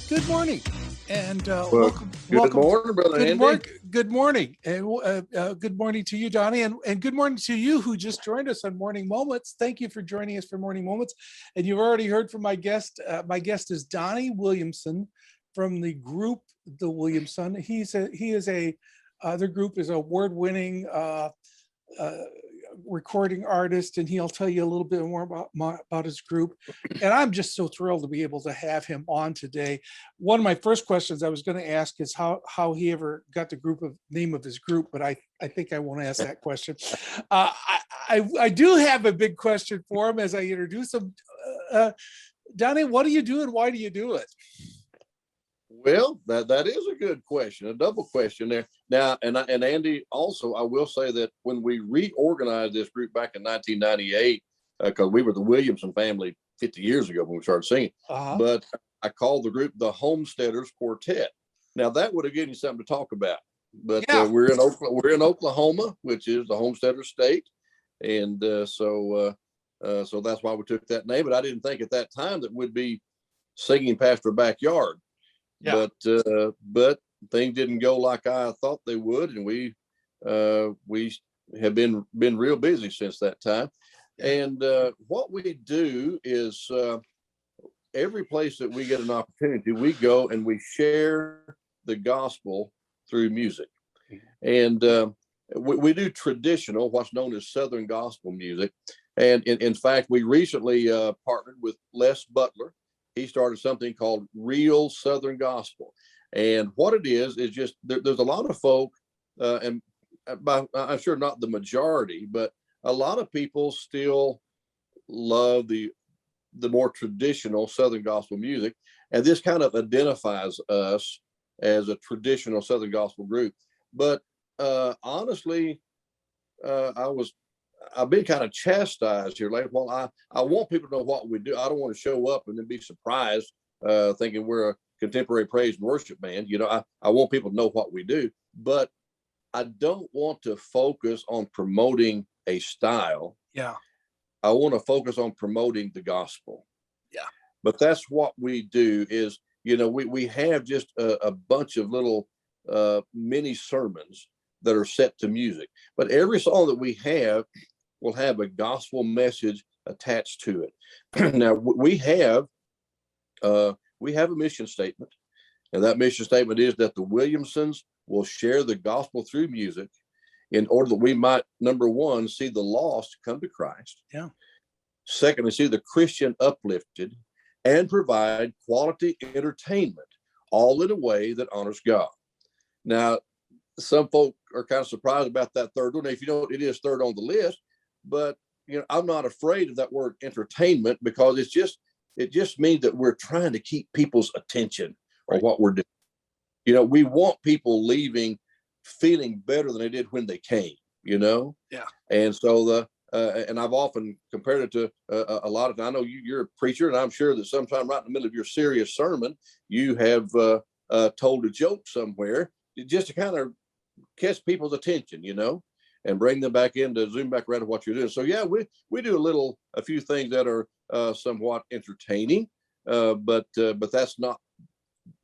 Good morning, and Well, welcome. good morning, Brother Good Andy. morning. Good morning, and good morning to you, Donnie, and good morning to you who just joined us on Morning Moments. Thank you for joining us for Morning Moments. And you've already heard from my guest. My guest is Donnie Williamson from the group The Williamson. Their group is award-winning recording artist, and he'll tell you a little bit more about his group. And I'm just so thrilled to be able to have him on today. One of my first questions I was going to ask is how he ever got the name of his group, but I think I won't ask that question. I do have a big question for him as I introduce him. Donnie, what do you do and why do you do it? Well, that is a good question, a double question there. Now, and Andy, also, I will say that when we reorganized this group back in 1998, because we were the Williamson family 50 years ago when we started singing, but I called the group the Homesteaders Quartet. Now, that would have given you something to talk about. But we're in Oklahoma, which is the Homesteader state, and so that's why we took that name. But I didn't think at that time that we'd be singing past our backyard. Yeah. But things didn't go like I thought they would, and we have been real busy since that time. And what we do is every place that we get an opportunity, we go and we share the gospel through music. And we do traditional, what's known as Southern gospel music. And in fact, we recently partnered with Les Butler. He started something called Real Southern Gospel. And what it is just there's a lot of folk, and I'm sure not the majority, but a lot of people still love the more traditional Southern gospel music. And this kind of identifies us as a traditional Southern gospel group. But honestly, I've been kind of chastised here lately. Well, I want people to know what we do. I don't want to show up and then be surprised thinking we're a contemporary praise and worship band. I want people to know what we do, but I don't want to focus on promoting a style. Yeah. I want to focus on promoting the gospel. Yeah. But that's what we do is, we have just a bunch of little mini sermons that are set to music, but every song that we have will have a gospel message attached to it. Now we have a mission statement, and that mission statement is that the Williamsons will share the gospel through music in order that we might, number one, see the lost come to Christ. Yeah. Secondly, see the Christian uplifted and provide quality entertainment, all in a way that honors God. Now, some folk are kind of surprised about that third one. If you don't, it is third on the list, but I'm not afraid of that word entertainment, because it just means that we're trying to keep people's attention on what we're doing. We want people leaving feeling better than they did when they came, Yeah. And so and I've often compared it to a lot of, I know you're a preacher, and I'm sure that sometime right in the middle of your serious sermon, you have told a joke somewhere just to kind of catch people's attention, and bring them back in to zoom back around to what you're doing. So yeah, we do a few things that are somewhat entertaining, but that's not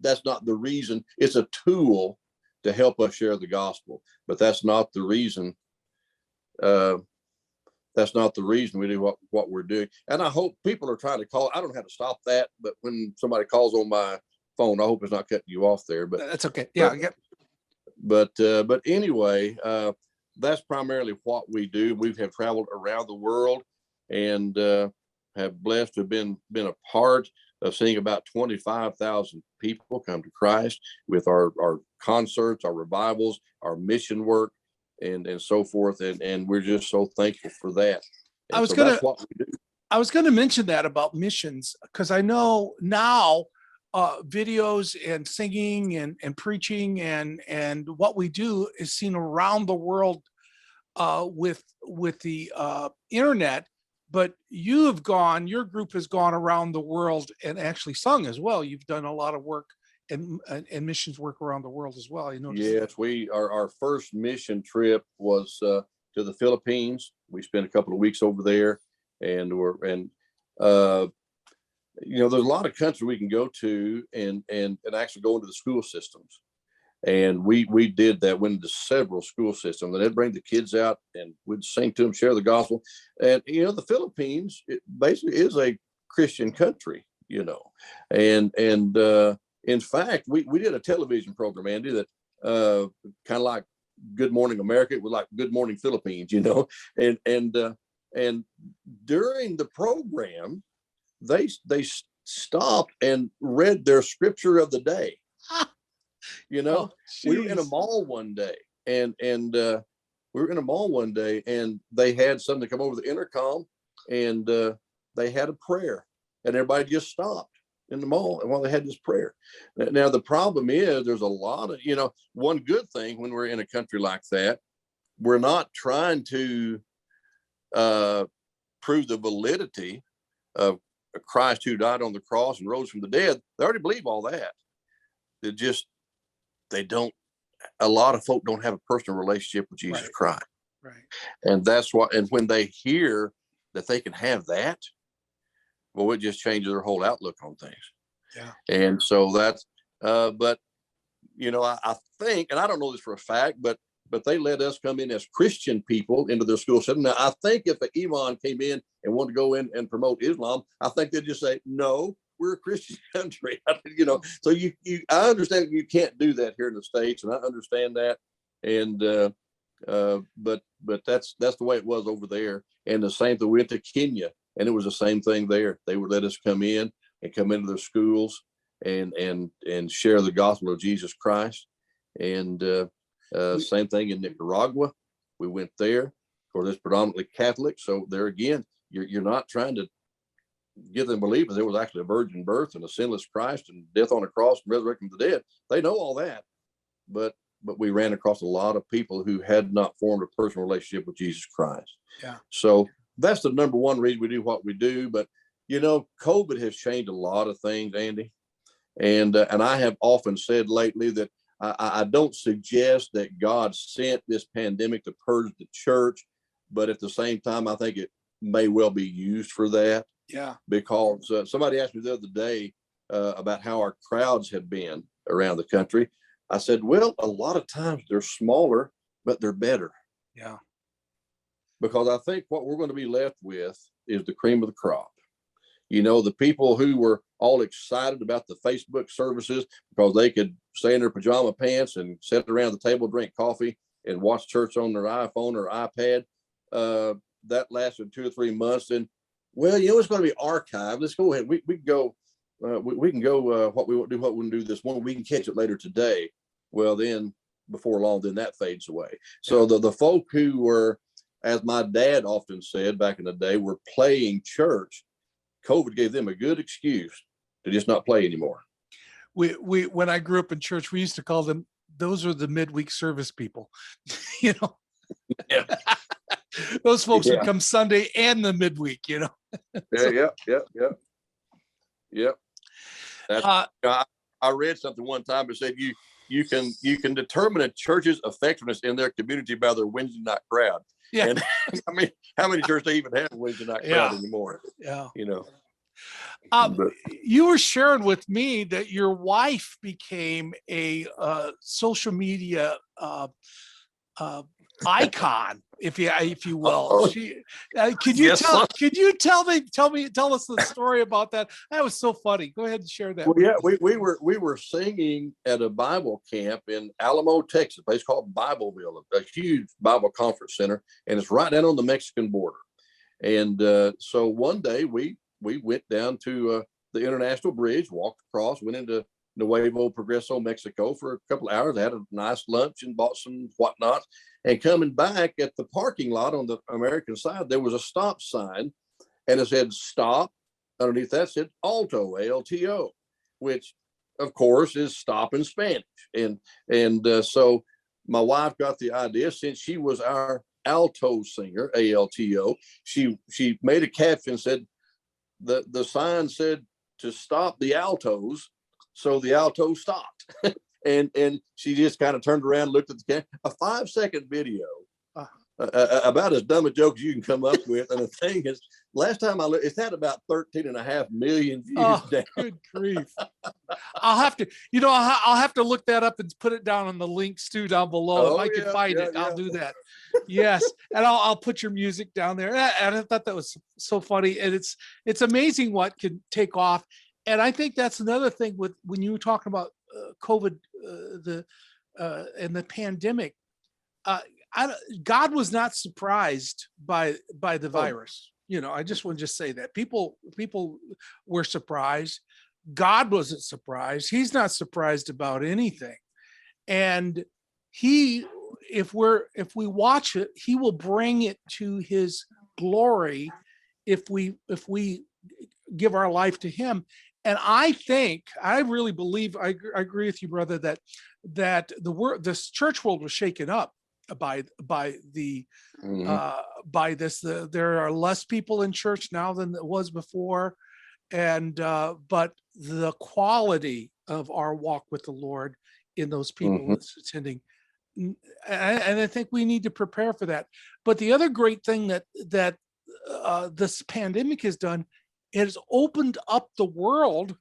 the reason. It's a tool to help us share the gospel, but that's not the reason. That's not the reason we do what we're doing. And I hope people are trying to call. I don't know how to stop that, but when somebody calls on my phone, I hope it's not cutting you off there. But that's okay. Yeah. But anyway, that's primarily what we do. We have traveled around the world and have blessed to have been a part of seeing about 25,000 people come to Christ with our concerts, our revivals, our mission work, and so forth. And we're just so thankful for that. And that's what we do. I was going to mention that about missions, because I know now videos and singing and preaching and what we do is seen around the world with the internet. But your group has gone around the world and actually sung as well. You've done a lot of work and missions work around the world as well. Yes, our first mission trip was to the Philippines. We spent a couple of weeks over there, and there's a lot of countries we can go to and actually go into the school systems. And we did that, went into several school systems, and they'd bring the kids out and we'd sing to them, share the gospel. And, the Philippines, it basically is a Christian country, and in fact, we did a television program, Andy, that kind of like Good Morning America. It was like Good Morning Philippines, and during the program, they stopped and read their scripture of the day. Oh, we were in a mall one day, and they had something come over the intercom, and they had a prayer, and everybody just stopped in the mall and while they had this prayer. Now the problem is there's a lot of, one good thing when we're in a country like that, we're not trying to prove the validity of Christ who died on the cross and rose from the dead. They already believe all that. A lot of folk don't have a personal relationship with Jesus Christ. Right. And and when they hear that they can have that, well, it just changes their whole outlook on things. Yeah. And so that's, but, I think, and I don't know this for a fact, but they let us come in as Christian people into their school setting. Now, I think if an imam came in and wanted to go in and promote Islam, I think they'd just say, no, we're a Christian country, so I understand you can't do that here in the States, and I understand that. And, but that's the way it was over there. And the same thing, we went to Kenya, and it was the same thing there. They would let us come in and come into their schools and share the gospel of Jesus Christ. And same thing in Nicaragua. We went there. Of course, it's predominantly Catholic. So there again, you're not trying to give them believers there was actually a virgin birth and a sinless Christ and death on a cross and resurrection from the dead. They know all that. But we ran across a lot of people who had not formed a personal relationship with Jesus Christ. Yeah. So that's the number one reason we do what we do. But, COVID has changed a lot of things, Andy. And I have often said lately that I don't suggest that God sent this pandemic to purge the church, but at the same time, I think it may well be used for that. Yeah. Because somebody asked me the other day about how our crowds have been around the country. I said, well, a lot of times they're smaller, but they're better. Yeah. Because I think what we're going to be left with is the cream of the crop. The people who were all excited about the Facebook services because they could stay in their pajama pants and sit around the table, drink coffee, and watch church on their iPhone or iPad. That lasted 2 or 3 months. And, well, it's going to be archived. Let's go ahead. We can go. We can go. What we want to do this one. We can catch it later today. Well, then before long, then that fades away. So the folk who were, as my dad often said back in the day, were playing church. COVID gave them a good excuse to just not play anymore. We when I grew up in church, we used to call them, those are the midweek service people. Yeah. Those folks would come Sunday and the midweek, Yeah. That's, I read something one time that said you can determine a church's effectiveness in their community by their Wednesday night crowd. Yeah. And I mean, how many churches they even have a Wednesday night crowd anymore? Yeah. But, you were sharing with me that your wife became a social media icon, if you will. Could you tell us the story about that? That was so funny. Go ahead and share that. Well, yeah, we were singing at a Bible camp in Alamo, Texas, a place called Bibleville, a huge Bible conference center, and it's right down on the Mexican border. And so one day we went down to the International Bridge, walked across, went into Nuevo Progreso, Mexico for a couple of hours, had a nice lunch and bought some whatnot. And coming back at the parking lot on the American side, there was a stop sign and it said stop. Underneath that said alto, ALTO, which of course is stop in Spanish. And so my wife got the idea, since she was our alto singer, ALTO, she made a caption, said the sign said to stop the altos. So the alto stopped. And she just kind of turned around, looked at the camera. A 5-second video, about as dumb a joke as you can come up with. And the thing last time I looked, it's at about 13.5 million views Oh, down. good grief. I'll have to, I'll have to look that up and put it down on the links too down below. Oh, If I can find it, I'll do that. Yes. And I'll put your music down there. And I thought that was so funny. And it's amazing what can take off. And I think that's another thing with when you were talking about COVID, and the pandemic. God was not surprised by the virus. I just want to just say that people were surprised. God wasn't surprised. He's not surprised about anything. And if we watch it, he will bring it to his glory if we give our life to him. And I really believe, I agree with you, brother, that this church world was shaken up by this. There are less people in church now than there was before, and but the quality of our walk with the Lord in those people that's attending, and I think we need to prepare for that. But the other great thing that this pandemic has done, it has opened up the world,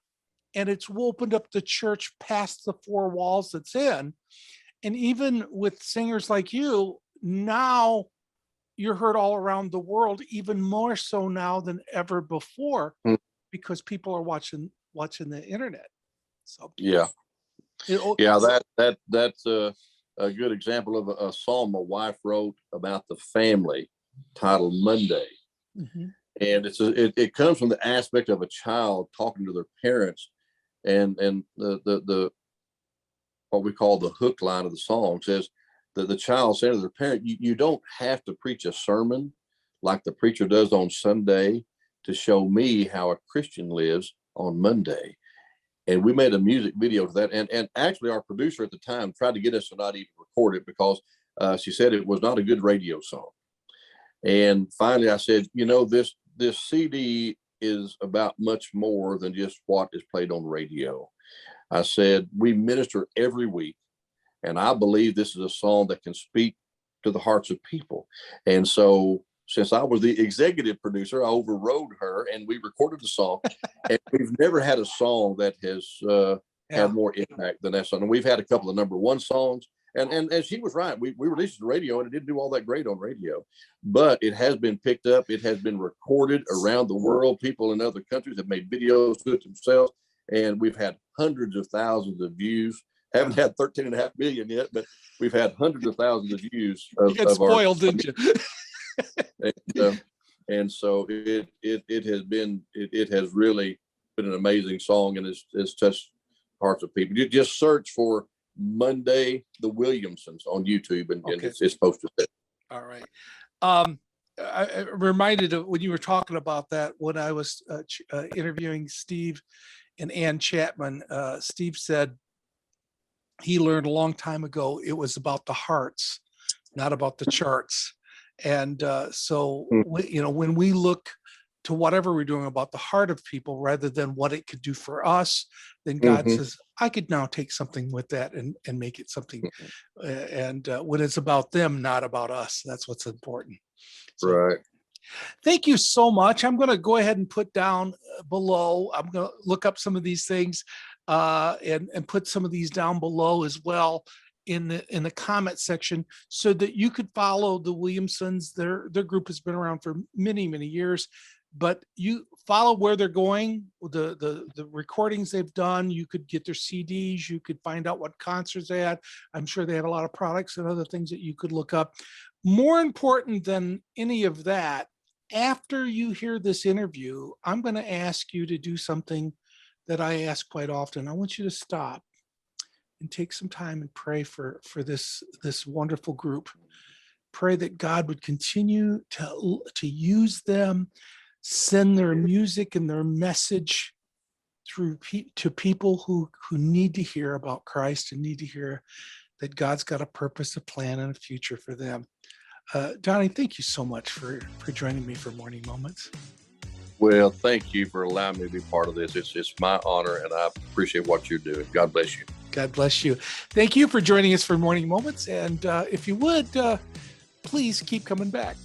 and it's opened up the church past the four walls it's in. And even with singers like you, now you're heard all around the world, even more so now than ever before, because people are watching the internet. So yeah, that's a good example of a psalm my wife wrote about the family, titled Monday. Mm-hmm. And it comes from the aspect of a child talking to their parents, and the what we call the hook line of the song says that the child saying to their parent, you don't have to preach a sermon like the preacher does on Sunday to show me how a Christian lives on Monday. And we made a music video for that. And actually our producer at the time tried to get us to not even record it because she said it was not a good radio song. And finally I said, this CD is about much more than just what is played on radio. I said, we minister every week, and I believe this is a song that can speak to the hearts of people. And so since I was the executive producer, I overrode her and we recorded the song. And we've never had a song that has had more impact than that song. And we've had a couple of number one songs. And she was right. We released it to radio, and it didn't do all that great on radio. But it has been picked up. It has been recorded around the world. People in other countries have made videos to it themselves. And we've had hundreds of thousands of views. Haven't had 13.5 million yet, but we've had hundreds of thousands of views. You got spoiled, didn't you? And so it has really been an amazing song, and it's touched hearts of people. You just search for Monday the Williamsons on YouTube, and it's posted there. All right. I reminded of when you were talking about that when I was interviewing Steve and Ann Chapman. Steve said he learned a long time ago it was about the hearts, not about the charts. And so when we look to whatever we're doing about the heart of people rather than what it could do for us, then God says, I could now take something with that and make it something. And when it's about them, not about us, that's what's important. So, right. Thank you so much. I'm going to go ahead and put down below. I'm going to look up some of these things and put some of these down below as well in the comment section, so that you could follow the Williamsons. Their group has been around for many, many years, but you follow where they're going, the recordings they've done. You could get their CDs. You could find out what concerts they had. I'm sure they have a lot of products and other things that you could look up. More important than any of that, after you hear this interview, I'm going to ask you to do something that I ask quite often. I want you to stop and take some time and pray for this wonderful group. Pray that God would continue to use them, send their music and their message to people who need to hear about Christ and need to hear that God's got a purpose, a plan, and a future for them. Donnie, thank you so much for joining me for Morning Moments. Well, thank you for allowing me to be part of this. It's my honor, and I appreciate what you're doing. God bless you. God bless you. Thank you for joining us for Morning Moments. And if you would, please keep coming back.